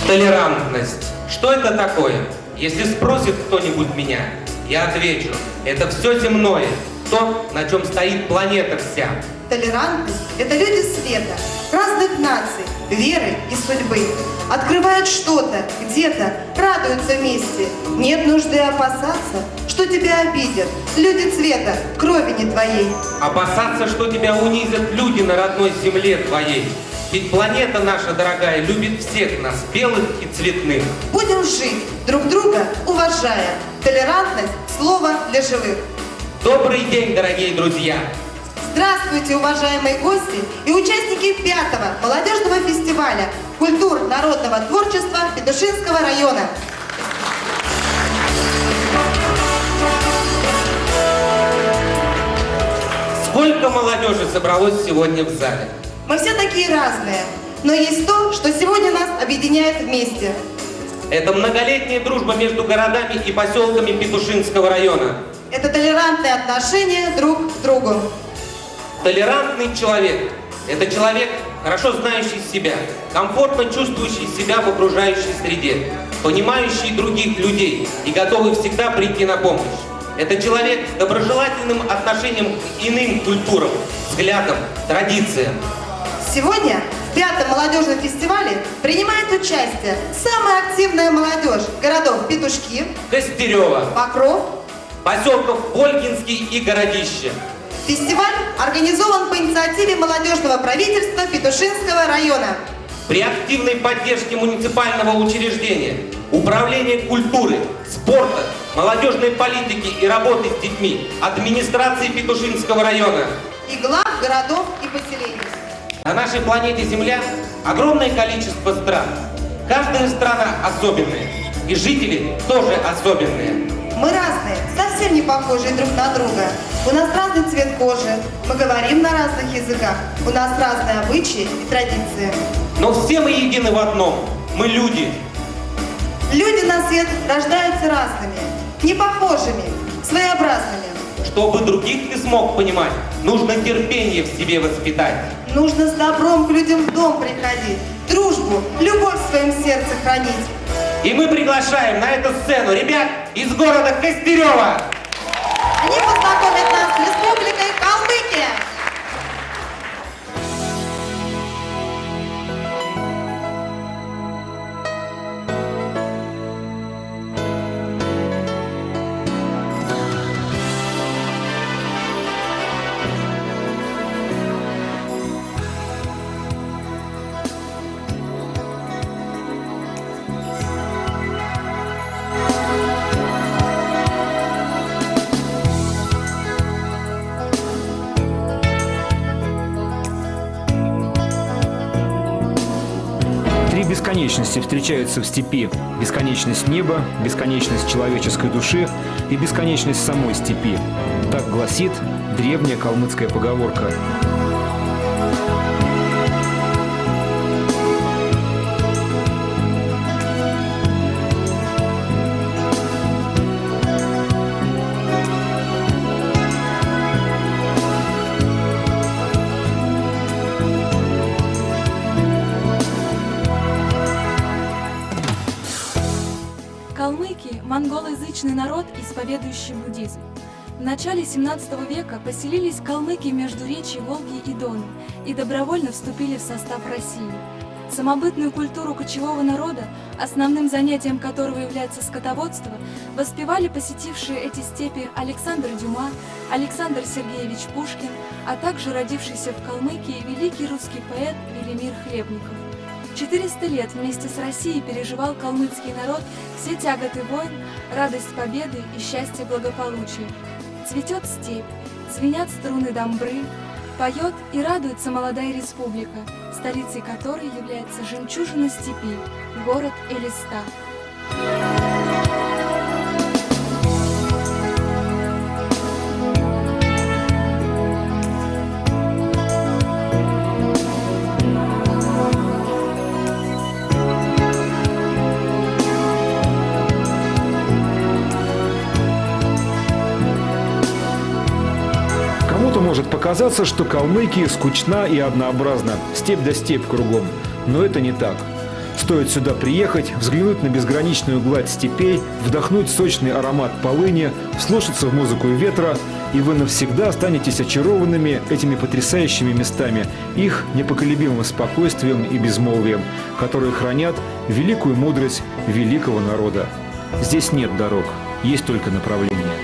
Толерантность. Что это такое? Если спросит кто-нибудь меня, я отвечу, это все земное, то, на чем стоит планета вся. Толерантность – это люди света, разных наций, веры и судьбы. Открывают что-то, где-то, радуются вместе. Нет нужды опасаться, что тебя обидят. Люди цвета, крови не твоей. Опасаться, что тебя унизят люди на родной земле твоей. Ведь планета наша дорогая любит всех нас, белых и цветных. Будем жить, друг друга уважая. Толерантность – слово для живых. Добрый день, дорогие друзья! Здравствуйте, уважаемые гости и участники 5-го молодежного фестиваля культур народного творчества Петушинского района. Сколько молодежи собралось сегодня в зале? Мы все такие разные, но есть то, что сегодня нас объединяет вместе. Это многолетняя дружба между городами и поселками Петушинского района. Это толерантные отношения друг к другу. Толерантный человек – это человек, хорошо знающий себя, комфортно чувствующий себя в окружающей среде, понимающий других людей и готовый всегда прийти на помощь. Это человек с доброжелательным отношением к иным культурам, взглядам, традициям. Сегодня в 5-м молодежном фестивале принимает участие самая активная молодежь городов Петушки, Костерево, Покров, поселков Ольгинский и Городище. Фестиваль организован по инициативе молодежного правительства Петушинского района. При активной поддержке муниципального учреждения, управления культуры, спорта, молодежной политики и работы с детьми, администрации Петушинского района И глав городов и поселений. На нашей планете Земля огромное количество стран. Каждая страна особенная, и жители тоже особенные. Мы разные, совсем не похожие друг на друга. У нас разный цвет кожи, мы говорим на разных языках, у нас разные обычаи и традиции. Но все мы едины в одном – мы люди. Люди на свет рождаются разными, не похожими, своеобразными. Чтобы других ты смог понимать, нужно терпение в себе воспитать. Нужно с добром к людям в дом приходить, дружбу, любовь в своем сердце хранить. И мы приглашаем на эту сцену ребят из города Костерево. Они познакомят нас с республикой Калмыкия. Бесконечности встречаются в степи. Бесконечность неба, бесконечность человеческой души и бесконечность самой степи. Так гласит древняя калмыцкая поговорка. Калмыки – монголоязычный народ, исповедующий буддизм. В начале 17 века поселились калмыки между речьей Волги и Дону и добровольно вступили в состав России. Самобытную культуру кочевого народа, основным занятием которого является скотоводство, воспевали посетившие эти степи Александр Дюма, Александр Сергеевич Пушкин, а также родившийся в Калмыкии великий русский поэт Велимир Хлебников. 400 лет вместе с Россией переживал калмыцкий народ все тяготы войн, радость победы и счастье благополучия. Цветет степь, звенят струны домбры, поет и радуется молодая республика, столицей которой является жемчужина степи, город Элиста. Кому-то может показаться, что Калмыкия скучна и однообразна, степь да степь кругом. Но это не так. Стоит сюда приехать, взглянуть на безграничную гладь степей, вдохнуть сочный аромат полыни, вслушаться в музыку ветра, и вы навсегда останетесь очарованными этими потрясающими местами, их непоколебимым спокойствием и безмолвием, которые хранят великую мудрость великого народа. Здесь нет дорог, есть только направление.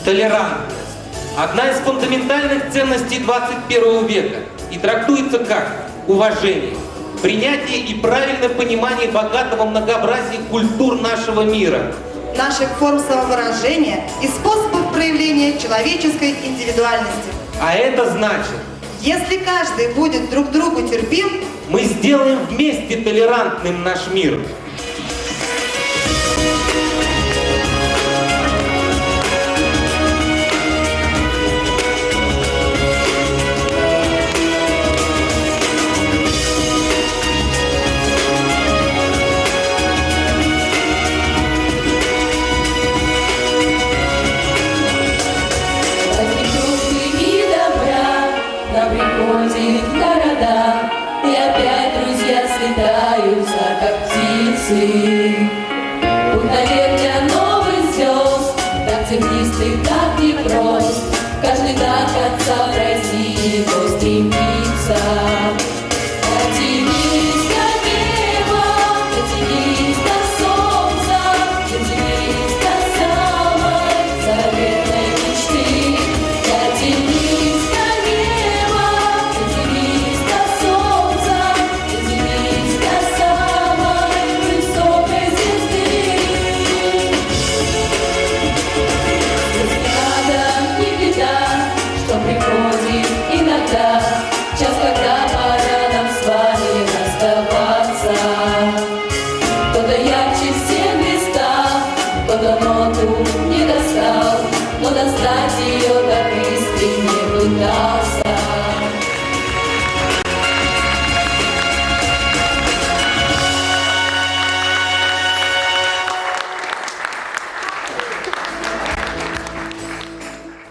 Толерантность – одна из фундаментальных ценностей 21 века и трактуется как уважение, принятие и правильное понимание богатого многообразия культур нашего мира, наших форм самовыражения и способов проявления человеческой индивидуальности. А это значит, если каждый будет друг другу терпим, мы сделаем вместе толерантным наш мир. пути. Путь наверх для новых звезд, так тернистый, так непрост. Каждый до конца пройти его.